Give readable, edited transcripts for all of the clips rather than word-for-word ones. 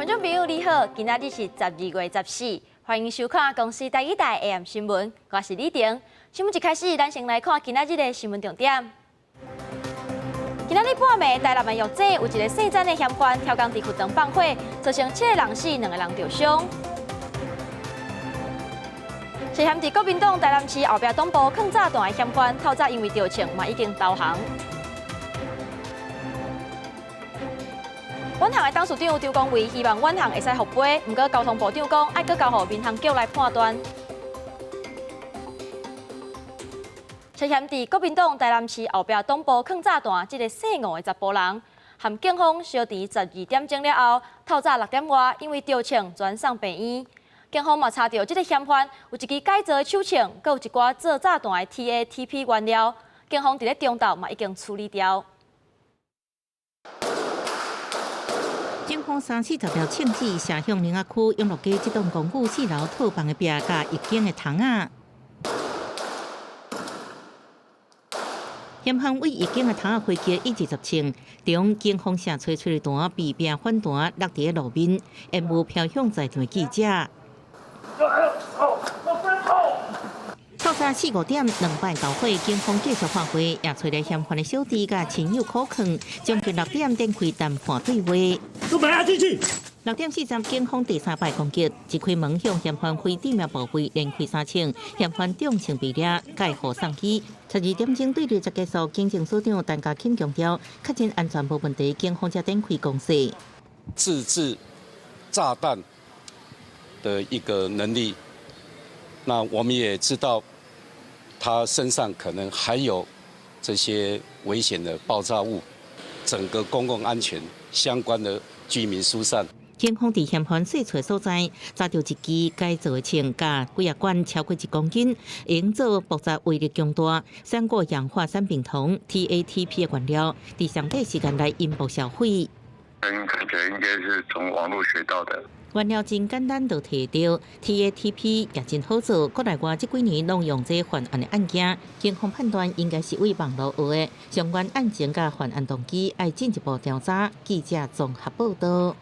观众朋友你好，今仔日是12月14，欢迎收看公司第一台 AM 新闻，我是李婷。新闻一开始，咱先来看今仔日的新闻重点。今仔日半暝，台南的药井有一个姓詹的嫌犯跳江地区灯放火，造成7个人死，2个人受伤。涉嫌伫国民党台南市后壁党部放炸弹的嫌犯，透早因为着枪嘛已经投降。远航的董事长张光伟希望远航会使复飞，不过交通部长讲爱搁交予民航局来判断。涉嫌伫国民党台南市后壁党部放炸弹，这个姓吴的查甫人，和警方相伫12点钟了后，透早6点外，因为着枪转送病院。警方嘛查到这个嫌犯有一支改造的手枪，佮有一寡做炸弹的 TATP 原料，警方伫咧中昼嘛已经处理掉。警方30条枪支射向明雅区永乐街这栋公寓4楼套房的壁甲一间的窗仔。嫌犯为一间的窗仔飞击一直执枪，中警方射出催泪弹，被壁反弹落伫路面，烟雾飘向在场的记者。透早4、5点，2摆交火，警方继续发挥，也找来嫌犯的小弟甲亲友可劝，将近6点展开谈判对话。都买下进去。6点40分，警方第3摆攻击，一开门向嫌犯非地面部位连开3枪，嫌犯中枪被掠，解护送医。12点钟对立才结束，警政署长陈家庆强调，确认安全无问题，警方才展开攻势。自制炸弹的一个能力，那我们也知道。他身上可能还有这些危险的爆炸物，整个公共安全相关的居民疏散。警方伫嫌犯四处所在查到一支改造的枪架，几啊管超过1公斤，营造爆炸威力强大，闪过氧化三丙酮 （TATP） 的原料，伫上短时间内引爆销毁。看起来应该是从网络学到的。原料真简单就摕到 ，TATP 也真好做。国内外这几年拢用这犯案的案件，警方判断应该是为网络学的。相关案情甲犯案动机，要进一步调查。记者综合报道。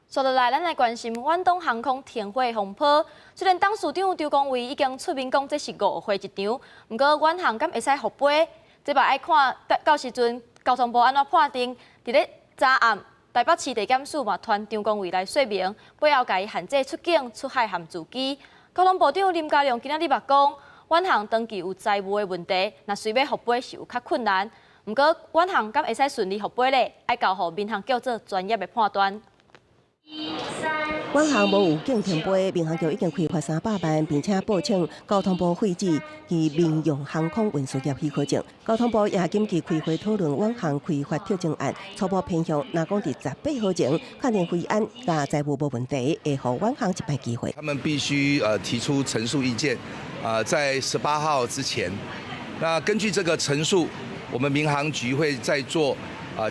接落来，咱来关心远东航空停火风波。虽然董事长张光伟已经出面讲这是误会一场，不过远航敢会使复飞？这嘛爱看到时阵交通部安怎判定？伫咧早暗。台北市地检署嘛传张光伟来说明，背后甲伊限制出境、出海含自机。交通部长林佳龙今仔日嘛讲，远航长期有财务的问题，若随要复飞是有较困难。不过远航敢会使顺利复飞咧？爱交予民航局做专业的判断。远航无有境停飞，民航局已经开发300万，并且报请交通部废止其民用航空运输业许可证。交通部也紧急开会讨论远航开发特征案，初步偏向，若讲伫18号前确定飞安甲财务无问题，会予远航一摆机会。他们必须提出陈述意见，在18号之前。那根据这个陈述，我们民航局会再做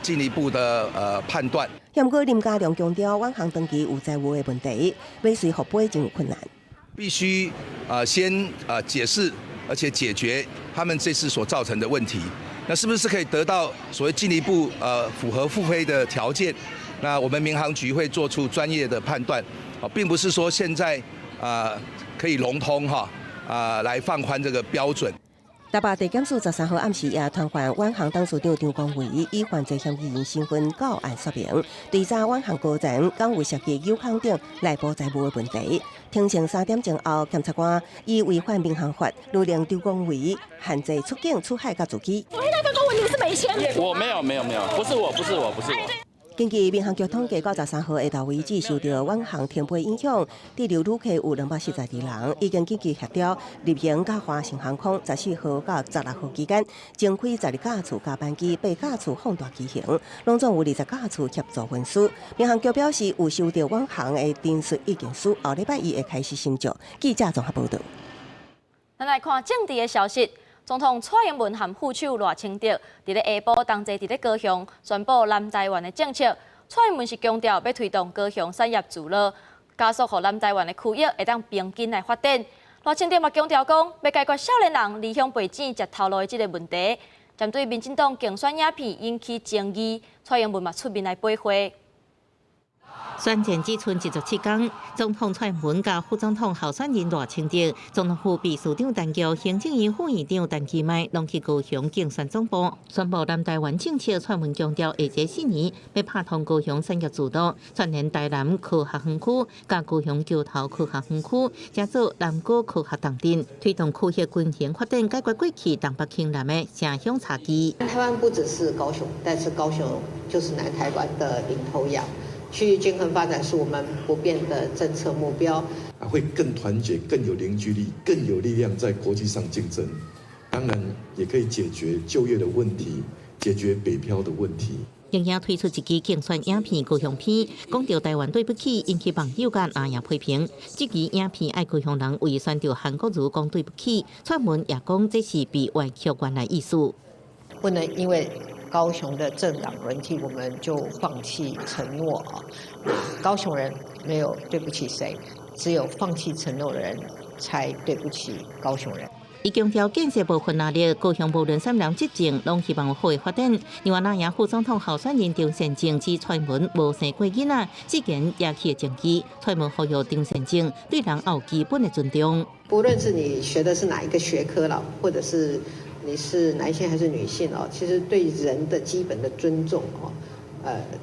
进一步的判断。不过林佳龙强调，远航长期有财务的问题，要随复飞真有困难。必须先解释，而且解决他们这次所造成的问题。那是不是可以得到所谓进一步符合复飞的条件？那我们民航局会做出专业的判断，并不是说现在可以笼统来放宽这个标准。台北地检署13号暗时也传唤远航董事长张光伟以犯罪嫌疑人身份到案说明，调查远航高层敢有涉及有康等内部财务的问题。庭前3点钟后，检察官以违反民航法，律令张光伟限制出境、出海甲自机。昨天那份公文你是没签？我没有，不是我。根据民航局统计，到13号下昼为止，受到远航停飞影响，滞留旅客有242人，已经紧急协调立营甲华信航空14号到16号期间，增开12架次加班机，8架次放大机型，拢总有20架次协助运输。民航局表示，有收到远航的陈述意见书，后礼拜一会开始审照。记者综合报道。咱来看政治的消息。总统蔡英文和副手赖清德伫咧下晡同齐伫咧高雄宣布南台湾的政策。蔡英文是强调要推动高雄产业自乐，加速让南台湾的区域会当平均来发展。赖清德嘛强调讲，要解决少年人离乡背井食头路的这个问题。针对民进党竞选影片引起争议，蔡英文嘛出面来背回。选前只剩17天，总统蔡文甲副总统候选人赖清德、总统府秘书长陈菊、行政院副院长陈其迈拢去高雄竞选总部，宣布南台湾政策。蔡文强调，下这4年要拍通高雄产业主导，串联台南科学园区、甲高雄桥头科学园区，加做南高科学重镇，推动区域均衡发展，解决过去东北轻南的城乡差距。台湾不只是高雄，但是高雄就是南台湾的领头羊。区域均衡发展是我们不变的政策目标，会更团结、更有凝聚力、更有力量在国际上竞争。当然，也可以解决就业的问题，解决北漂的问题。仍然推出一支竞选影片高雄片，讲到台湾对不起，引起网友间阿也批评。这支影片爱高雄人为宣调韩国瑜讲对不起，蔡文也讲这是比歪曲原来意思。不能因为高雄的政党轮替，我们就放弃承诺啊！高雄人没有对不起谁，只有放弃承诺的人才对不起高雄人。伊强调建设部分压力，高雄无论3年执政，拢希望有好的发展。另外，那也副总统候选人张善政指蔡文无生过囡仔，之前也去的证据。蔡文呼吁张善政对人有基本的尊重。不论是你学的是哪一个学科了，或者是你是男性还是女性哦，其实对人的基本的尊重哦，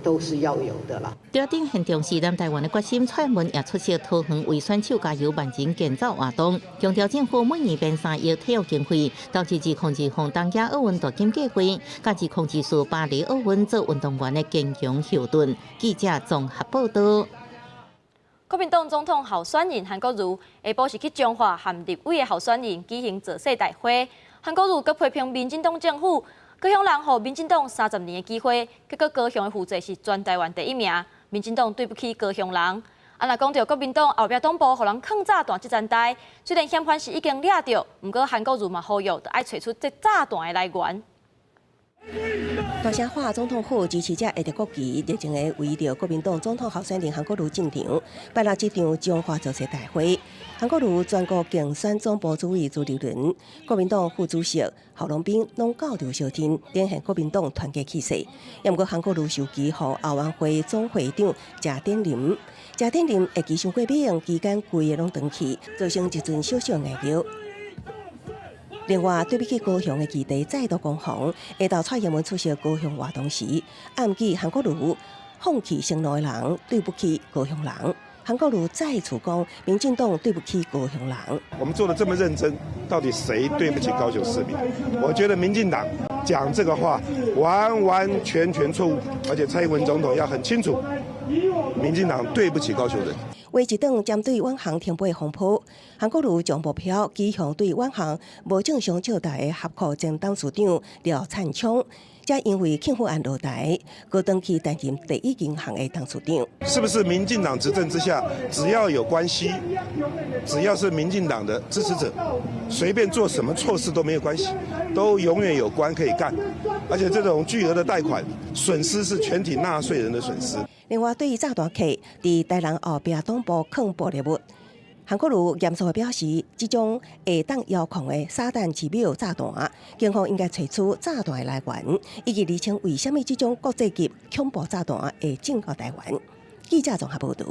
都是要有的啦。在顶现场是南台湾的决心，蔡文也出席桃园为选手加油万人建造活动，强调政府每年编3亿体育经费，导致2020东京奥运大金计划，加2024巴黎奥运做运动员的坚强后盾。记者综合报道。国民党总统候选人韩国瑜下晡是去彰化和立委的候选人举行造势大会。韩国瑜阁批评民进党政府，高雄人予民进党30年的机会，结果高雄的负债是全台湾第1名。民进党对不起高雄人。若讲到国民党后壁党部予人抗炸弹这层代，虽然嫌犯是已经抓到，不过韩国瑜嘛呼吁，就要找出这炸弹的来源。大城化总统府支持者会得国旗，热情地围着国民党总统候选人韩国瑜进场，摆了这场彰化造势大会。韩国瑜全国竞选总部主委朱立伦、国民党副主席郝龙斌拢到场相挺，展现国民党团结气势。不过韩国瑜授旗予奥运会总会长谢典林，谢典林会期伤过猛，期间规个拢长去，造成一阵小小硬桥。另外，对比起高雄的基地再度攻防，下昼蔡英文出席高雄活动时，暗记韩国瑜放弃承诺的人对不起高雄人。韩国瑜再次讲，民进党对不起高雄人。我们做的这么认真，到底谁对不起高雄市民？我觉得民进党讲这个话完完全全错误，而且蔡英文总统要很清楚，民进党对不起高雄人。话一顿针对远航停飞风波，韩国瑜将目标指向对远航无正常借贷的合库前董事长廖灿昌，才因为庆贺案落台，高登去担任第一银行的董事长。是不是民进党执政之下，只要有关系，只要是民进党的支持者，随便做什么错事都没有关系，都永远有官可以干，而且这种巨额的贷款损失是全体纳税人的损失。另外，对于炸弹客伫台南后壁党部藏玻璃物，韩国瑜严肃地表示，这种下当遥控的撒旦之庙炸弹，警方应该找出炸弹的来源，以及厘清为什么这种国际级恐怖炸弹会进到台湾。记者综合报道。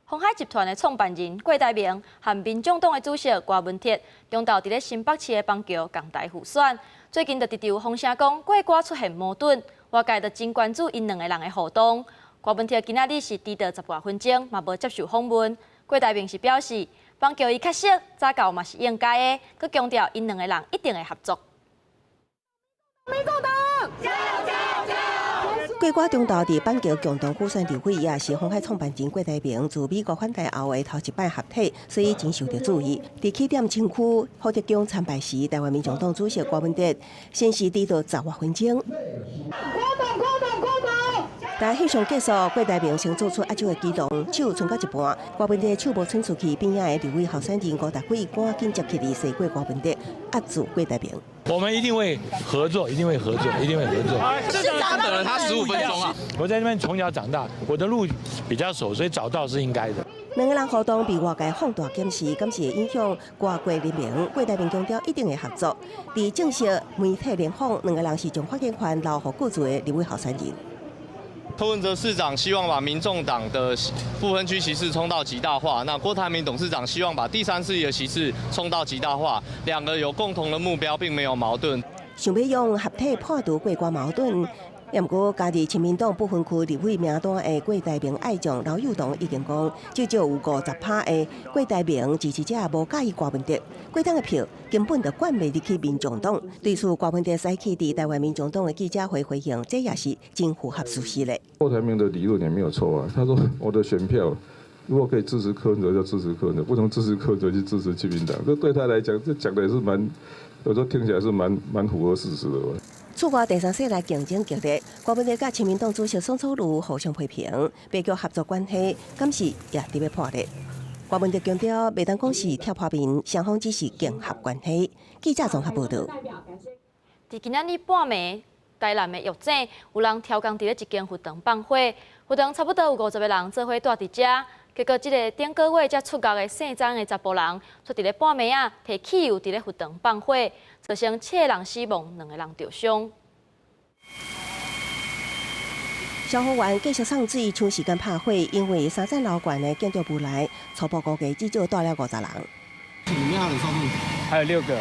鸿海集团的创办人郭台铭和民众党的主席郭文铁，中昼伫咧新北市的邦桥共台互选，最近就直直风声讲郭出现矛盾，外界就真关注因两个人的互动。郭文铁今仔日是迟到10多分钟，嘛无接受访问。郭台铭是表示，邦桥伊确实早到嘛是应该的，佮强调因两个人一定会合作。民众党，郭中昼伫板桥共同股选立委，也是鸿海创办人郭台铭自美国返台后的头一摆合体，所以真受到注意。伫起点清区福德宫参拜时，台湾民众党主席郭文哲先是迟到10多分钟。但翕相结束，郭台铭先做出压轴的举动，手伸到一半，郭文哲手无伸出去，边仔的立委候选人吴达辉赶紧接起嚟，谢过郭文哲，压住郭台铭。我们一定会合作，一定会合作，一定会合作。市长等了他15分钟啊！我在那边从小长大，我的路比较熟，所以早到是应该的。两个人互动被外界放大检视，敢是会影响外国人民。郭台铭强调一定会合作。伫正式媒体联访，两个人是将发言权留予各自的立委候选人。柯文哲市长希望把民众党的不分区席次冲到极大化，那郭台铭董事长希望把第3势力的席次冲到极大化，两个有共同的目标，并没有矛盾。想要用合体破除过关矛盾。不过，加入亲民党不分区立委名单的郭台铭爱将刘幼彤已经讲，至少有50%的郭台铭支持者无介意郭文哲，郭党的票根本就管袂入去民众党。对此，郭文哲使去伫台湾民众党的记者会回应，这也是真符合事实的。郭台铭的理论也没有错啊，他说我的选票如果可以支持柯文哲就支持柯文哲，不能支持柯文哲去支持亲民党，这对他来讲，这讲的也是有时候听起来是蛮符合事实的。厝外第3势力竞争激烈，郭文哲甲亲民党主席宋楚瑜互相批评，白局合作关系敢是也伫要破裂。郭文哲强调，袂当讲是挑破面，双方只是竞合关系。记者综合报道。伫今仔日半暝，台南的药井有人挑工伫咧一间佛堂放火，佛堂差不多有50个人做伙住伫遮。结果，这个顶个月才出狱的姓张的查甫人，出伫咧半暝啊，摕汽油伫咧佛堂放火，造成7个人死亡，2个人受伤。消防员继续送水，抢时间拍火，因为3层楼高的建筑物内，初步估计至少住了50人。里面还有少数？还有6个，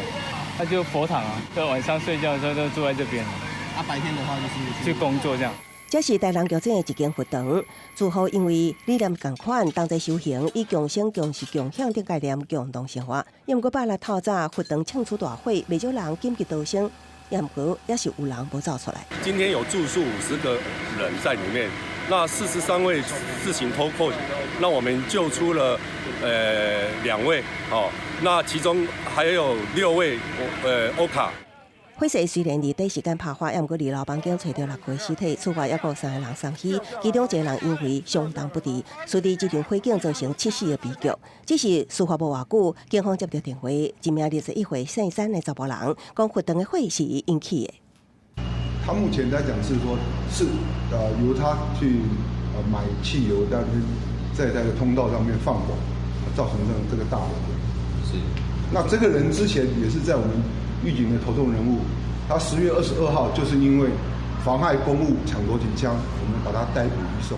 那就佛堂啊，就晚上睡觉的时候都住在这边。啊，白天的话就是去工作这样。这是台南药井的一间佛堂，自后因为理念同款，同齐修行，以共生共事共享的概念共同生活。因过8日透早，佛堂呛出大火，不少人紧急逃生，不过也是有人无走出来。今天有住宿50个人在里面，那43位自行脱困，那我们救出了2位，那其中还有6位欧卡。火势虽然伫短时间拍发，也毋过2楼房间找到6具尸体，此外还有3个人送死，其中1个人因为相当不治，随着这场火警造成7死的悲剧。只是事发无偌久，警方接到电话，一名21岁姓陈的查甫人讲，佛堂的火是引起的。他目前来讲是说，是由他去买汽油，但是在那个通道上面放火，造成这个大火。是。那这个人之前也是在我们狱警的头重人物，他10月22号就是因为妨害公务、抢夺警枪，我们把他逮捕移送。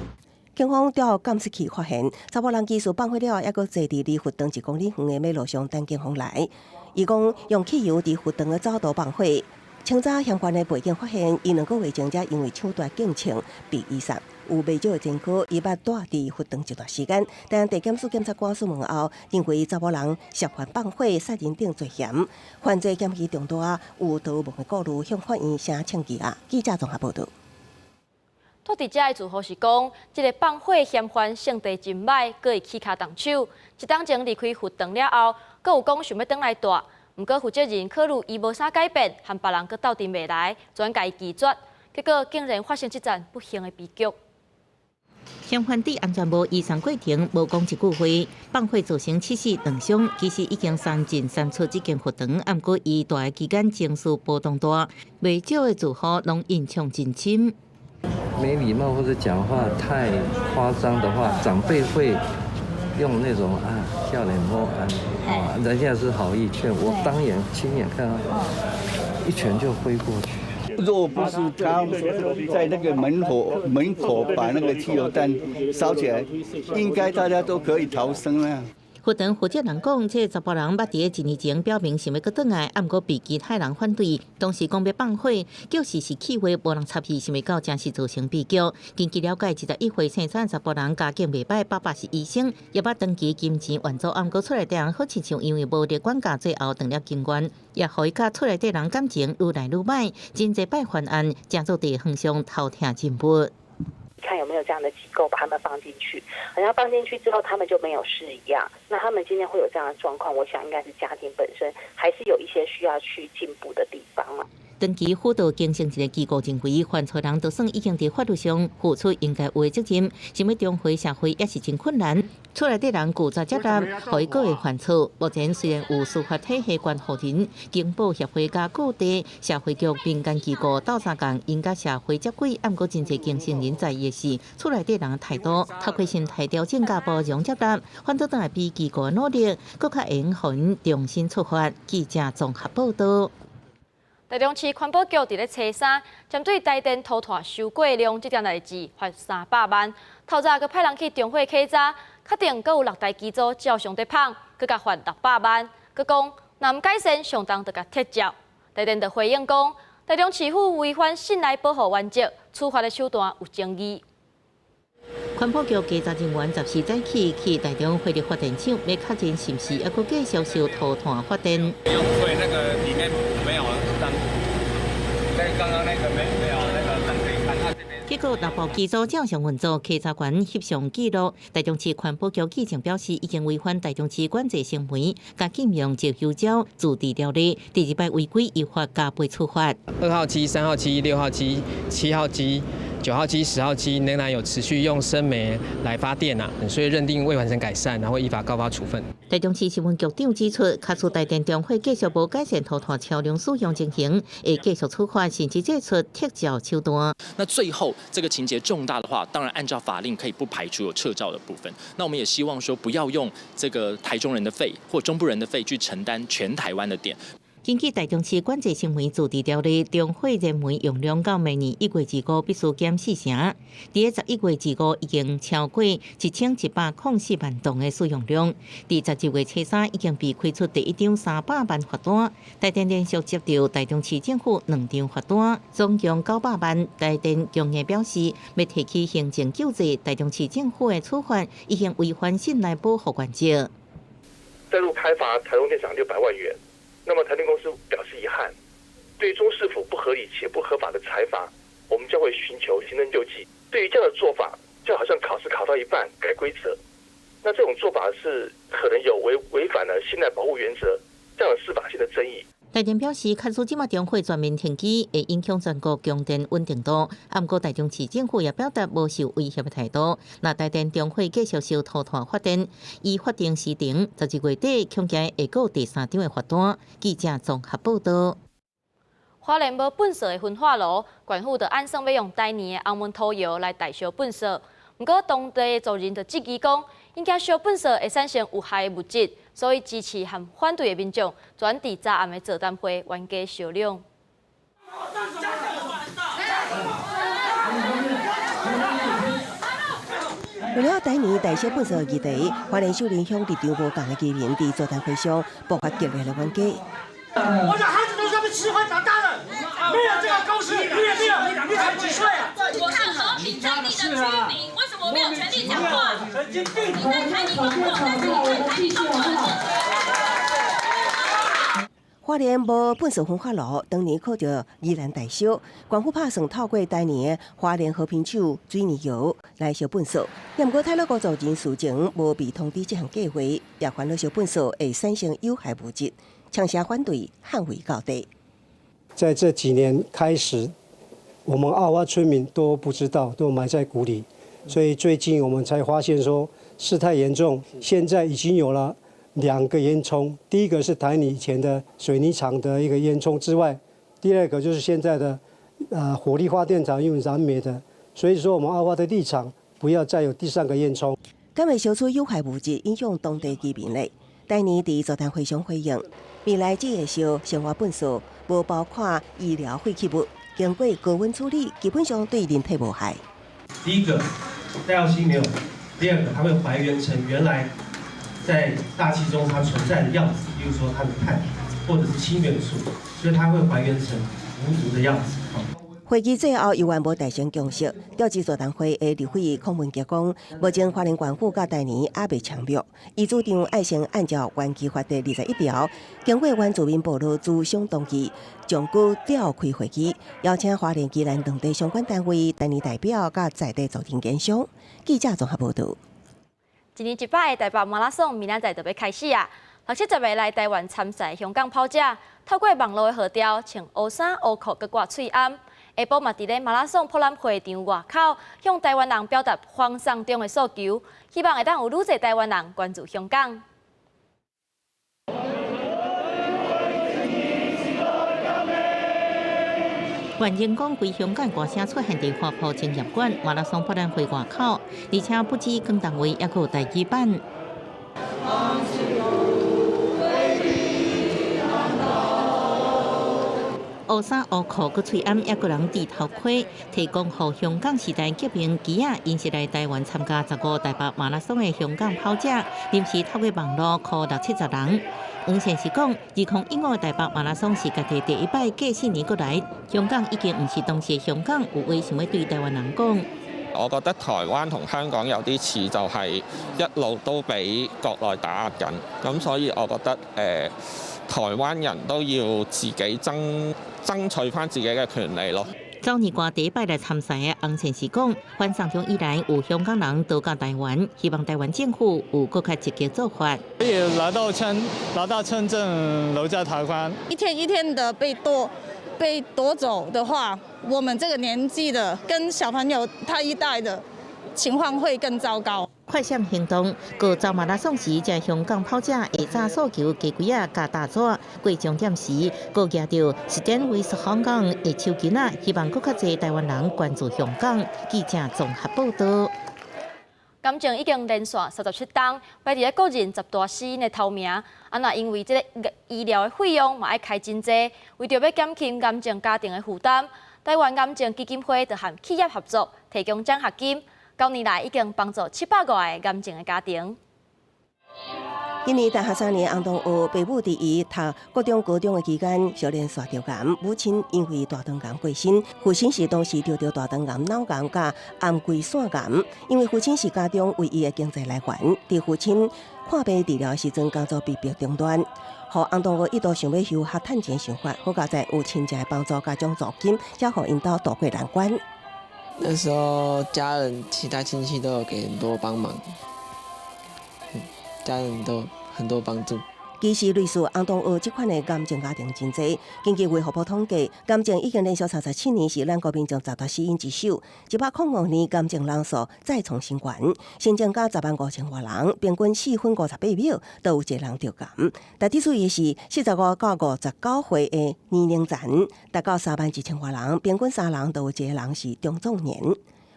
警方调监视器发现，查甫人技术放火了，还阁坐伫离佛堂1公里远的马路上等警方来。伊讲用汽油伫佛堂的走道放火。清早相关的背景发现，伊2个月前才因为抢夺警枪被移送。有未少的前科，伊捌住伫佛堂一段时间，但地检署检察官讯问后，认为查甫人涉犯放火、杀人等罪嫌，犯罪嫌疑重大，有逃亡的顾虑，向法院申请羁押。记者综合报道。住伫遮的住户是讲，这个放火嫌犯性地真歹，佫会起骹动手。一当前离开佛堂了后，佫有讲想要转来住，毋过负责人考虑伊无啥改变，和别人佫斗阵袂来，转家拒绝，结果竟然发生这桩不幸的悲剧。嫌犯伫安全部移送过程无讲一句话，放火造成7死2伤，其实已经3进3出这间佛堂，毋过伊住的期间情绪波动大，未少的住户拢印象真深。没礼貌或者讲话太夸张的话，长辈会用那种笑脸摸人家是好意劝，我亲眼看到一拳就挥过去。若不是他在那个门口把那个汽油弹烧起来，应该大家都可以逃生了。佛堂负责人讲，这查甫人捌伫1年前表明想要搁转来，毋过被其他人反对，当时讲要放火，叫是气话，无人插气，想要到真实造成悲剧。根据了解，21岁生产查甫人家境袂歹，爸爸是医生，也捌长期金钱援助，毋过出来的人好亲像因为无力管教，最后断了金源，也互伊甲出来的人感情愈来愈歹，真侪摆犯案，正做地方上头听进步。看有没有这样的机构把他们放进去，好像放进去之后他们就没有事一样。那他们今天会有这样的状况，我想应该是家庭本身还是有一些需要去进步的地方嘛。长期辅导形成一个机构认为，犯错人就算已经在法律上付出应该有的责任，想要重回社会也是真困难。出来的人负责责任，互伊个会犯错。目前虽然有司法体系关护人、警保协会加各地社会局民间机构斗相共，因甲社会接轨，毋过真侪精神人在意的是，出来的人太多，透过心态调整甲包容接纳，反倒当比机构的努力，更较会互因重新出发。记者综合报道。台中市环保局伫咧初三，针对台电拖拖收过量这点代志罚300万。透早佮派人去中火稽查，确定佮有6台机组照常在跑，佮甲罚600万。佮讲若毋改善，上当就甲撤照。台电就回应讲，台中市府违反信赖保护原则，处罚的手段有争议。环保局稽查人员14早起去台中火力发电厂，要确认是毋是还佫继续收拖拖发电。所以那个里面没有脏，刚刚那个没有那个脏可以看到这边。结果，6部机组正常运作，稽查员翕相记录。台中市环保局记者表示，已经违反台中市管制行为，甲禁用石油胶驻地条例，第2摆违规依法加倍处罚。2号机、3号机、6号机、7号机。9号机、10号机仍然有持续用生煤来发电所以认定未完成改善，然后依法告发处分。台中市新闻局长指出，假使台电中会继续无改善拖拖超量使用情形，会继续处罚，甚至祭出撤照手段。那最后这个情节重大的话，当然按照法令可以不排除有撤照的部分。那我们也希望说，不要用这个台中人的费或中部人的费去承担全台湾的电。根据台中市管制行为驻地条例，中火燃煤用量到明年1月25必须减4成。伫11月25已经超过1104万吨的使用量。伫12月初3已经被开出第1张300万罚单。台电连续接到台中市政府2张罚单，总共900万。台电强硬表示，要提起行政救济台中市政府的处罚已经违反信赖保护原则。再度开罚台中电厂600万元。那么台电公司表示遗憾，对中市府不合理且不合法的裁罚，我们将会寻求行政救济。对于这样的做法，就好像考试考到一半改规则，那这种做法是可能有违反了信赖保护原则，这样的司法性的争议。台电表示，假使即马中火全面停机，会影响全国供电稳定度。不过，台中市政府也表达无受威胁的态度。那台电中火继续收拖拖发电，依法定时程，12月底恐惊会有第3张的罚单。记者综合报道。花莲无粪扫的焚化炉，县府就按算要用台年的红门土窑来代烧粪扫。不过，当地的族人就质疑讲，因惊烧粪扫会产生有害的物质。所以支持和反对的民众转伫早暗的座谈会冤家烧量。为了台年代烧粪扫议题，花莲秀林乡立场无共的居民伫座谈会上爆发激烈的冤家。我的孩子都是被吃饭长大的，没有这个公司，你也没有，你才几岁啊？我是和平占地的居民，为什么我没有权利讲话？神经病！你在台里工作，但是你在台里工作花莲无粪扫焚化炉，当年靠着宜兰代烧，县府打算透过台年的花莲和平厂水泥窑来烧粪扫。不过泰勒工作人事前无被通知这项计划，也烦恼烧粪扫会产生有害物质，强势反对，捍卫到底。在这几年开始，我们阿花村民都不知道，都埋在鼓里，所以最近我们才发现说事态严重，现在已经有了2个烟囱，第一个是台泥以前的水泥厂的一个烟囱之外，第2个就是现在的火力发电厂用燃煤的，所以说我们阿花的立场不要再有第3个烟囱。敢会烧出有害物质影响当地居民呢？台泥伫座谈会上回应，未来只会烧生活粪扫，无包括医疗废弃物，经过高温处理，基本上对人体无害。第一个，戴耀烯没有；第2个，它会还原成原来在大气中它存在的样子，比如说它的碳或者是氢元素，所以它会还原成无毒的样子。会议最后由原无达成共识，调集座谈会的立委邝文杰讲，目前花莲县府甲台年还未签约，伊主张爱先按照原基法第21条，经过原住民部落主相同意，将具召开会议，邀请花莲宜兰两地相关单位、台年代表甲在地族人研商。记者综合报道。一年一摆的台北马拉松明仔载就要开始啊！60个来台湾参赛香港跑者，透过网络的号召，穿乌衫、乌裤，佮挂喙罨。下晡嘛，伫咧马拉松博览会场外口，向台湾人表达放送中的诉求，希望会当有愈侪台湾人关注香港。原员工归香港歌声出现伫花圃青业馆马拉松博览会外口，而且不止广东话，也有台语版。乌衫乌裤，佮喙暗也个人戴头盔，提供予香港时代革命机仔因是来台湾参加15台北马拉松的香港跑者，临时透过网络约60-70人。黄先是讲，2015台北马拉松是家己第一摆过4年过来，香港已經唔是當時香港，有話想要對台灣人講。我覺得台灣同香港有啲似，就係一路都俾國內打壓緊，咁所以我覺得台灣人都要自己爭取翻自己嘅權利咯。走年過第一擺來參賽嘅黃先是講，反送中以來有香港人到到台灣，希望台灣政府有更加積極做法。可以拿到簽證留在台灣。一天一天的被奪走的話，我們這個年紀的跟小朋友他一代的情況會更糟糕。快閃行動，過走馬拉松時，在香港跑者下早訴求加幾啊加大紙，過終點時，過舉到 Stand with 香港的手巾啊，希望更加多台灣人關注香港。記者綜合報道。感情已經連續37檔，擺佇個人10大死因的頭名，那因為這個醫療的費用嘛愛開真濟，為着要減輕癌症家庭的負擔，台灣癌症基金會就和企業合作，提供獎學金。9年來已經幫助700個癌症的家庭。今年大學3年，洪東學爸母佇伊讀國中、高中的期間，小連刷着癌，母親因為大腸癌過身，父親是當時得到大腸癌、腦癌甲癌龜腺癌。因為父親是家中唯一的經濟來源，佇父親看病治療時陣，工作被迫中斷。互洪東學一度想要休學趁錢想法，好佳在有親戚幫助家中助金，才互因兜渡過難關。那時候家人、其他親戚都有給很多幫忙，家人都很多幫助。其實類似洪東學這款的癌症家庭真濟，經濟衛福部統計，癌症已經連續37年是咱國民眾10大死因之首。105年癌症人數再創新高，新增加105000多人，平均4分58秒都有一個人得癌。但最注意是45到59歲的年齡層，達到31000多人，平均3人都有一個人是中壯年。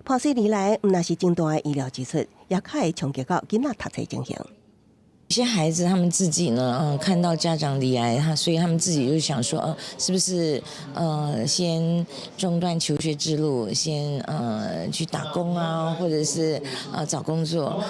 破4年來，唔但是真大的醫療支出，也可會衝擊到囡仔讀冊情形。有些孩子他們自己呢，看到家長罹癌，所以他們自己就想說，是不是先中斷求學之路，先去打工啊，或者是找工作，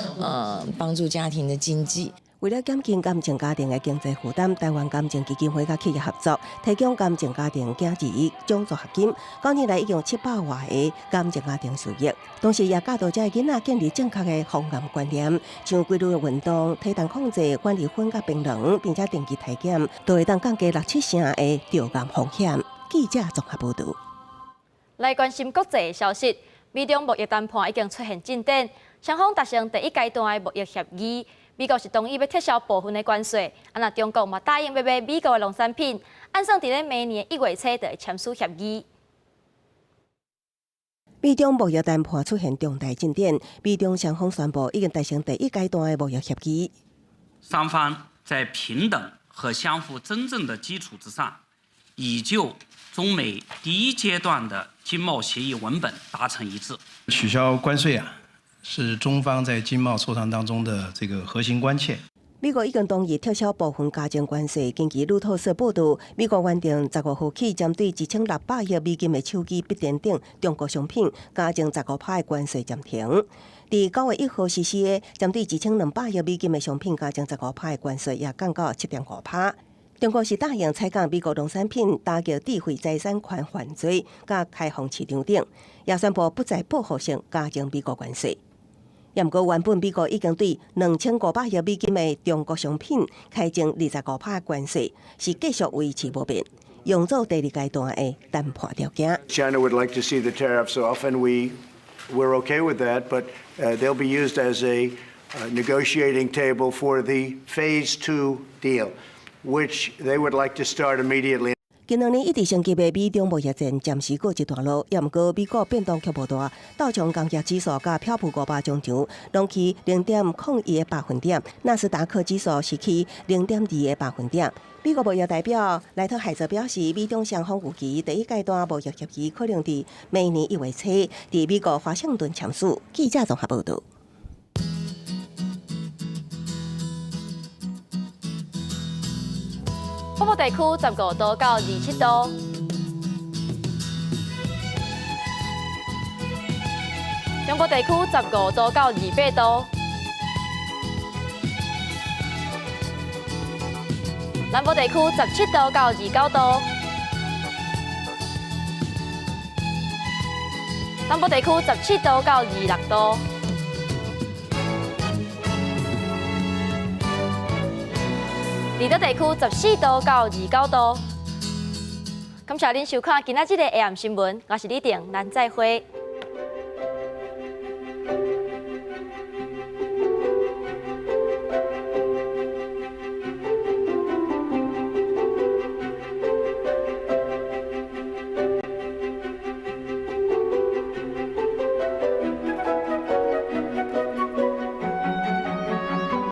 幫助家庭的經濟。為了減輕癌症家庭的經濟負擔，台灣癌症基金會甲企業合作，提供癌症家庭經濟獎助學金。9年來已經700多個癌症家庭受益，同時也教導這些囡仔建立正確的防癌觀念，像規律的運動、體重控制、管理粉甲冰冷，並且定期體檢，都會當降低6-7成的得癌風險。記者綜合報道。來關心國際消息，美中貿易談判已經出現進展，雙方達成第一階段的貿易協議。美國是同意要撤銷部分的關稅，那中國嘛答應要買美國的農產品，按算在明年1月初就會簽署協議。美中貿易談判出現重大進展，美中雙方宣布已經達成第一階段的貿易協議。雙方在平等和相互尊重的基礎之上，已就中美第一階段的經貿協議文本達成一致。取消關稅是中方在經貿磋商當中的這個核心關切。美國已經同意撤銷部分加徵關稅。根據路透社報道，美國原定15號起針對2600億美金的手機、筆電等中國商品加徵15%的關稅暫停。在9月1號實施的針對2200億美金的商品加徵15%的關稅也降到7.5%。中國是答應採購美國農產品，打擊智慧財產權犯罪，加開放市場等，也宣布不再報復性加徵美國關稅。不過原本美國已經對2500億美金的中國商品開徵25%關稅，是繼續維持不變，用作第二階段的談判條件。China would like to see the tariffs off, and we're okay with that, but they'll be used as a negotiating table for the Phase 2 deal, which they would like to start immediately. 今兩年一直升級的美中貿易戰暫時告一段落，也不過美國變動卻無大，道瓊工業指數甲標普500中場攏起0.01個百分點，納斯達克指數是起0.2個百分點。美國貿易代表萊特海澤表示，美中雙方預期第一階段貿易協議可能在明年1月初在美國華盛頓簽署。記者綜合報道。北部地區15度到27度。中部地区15度到28度，南部地区17度到29度，南部地区17度到26度，离岛地区14度到29度。感谢您收看今仔日的 AM 新闻，我是李定，咱再会。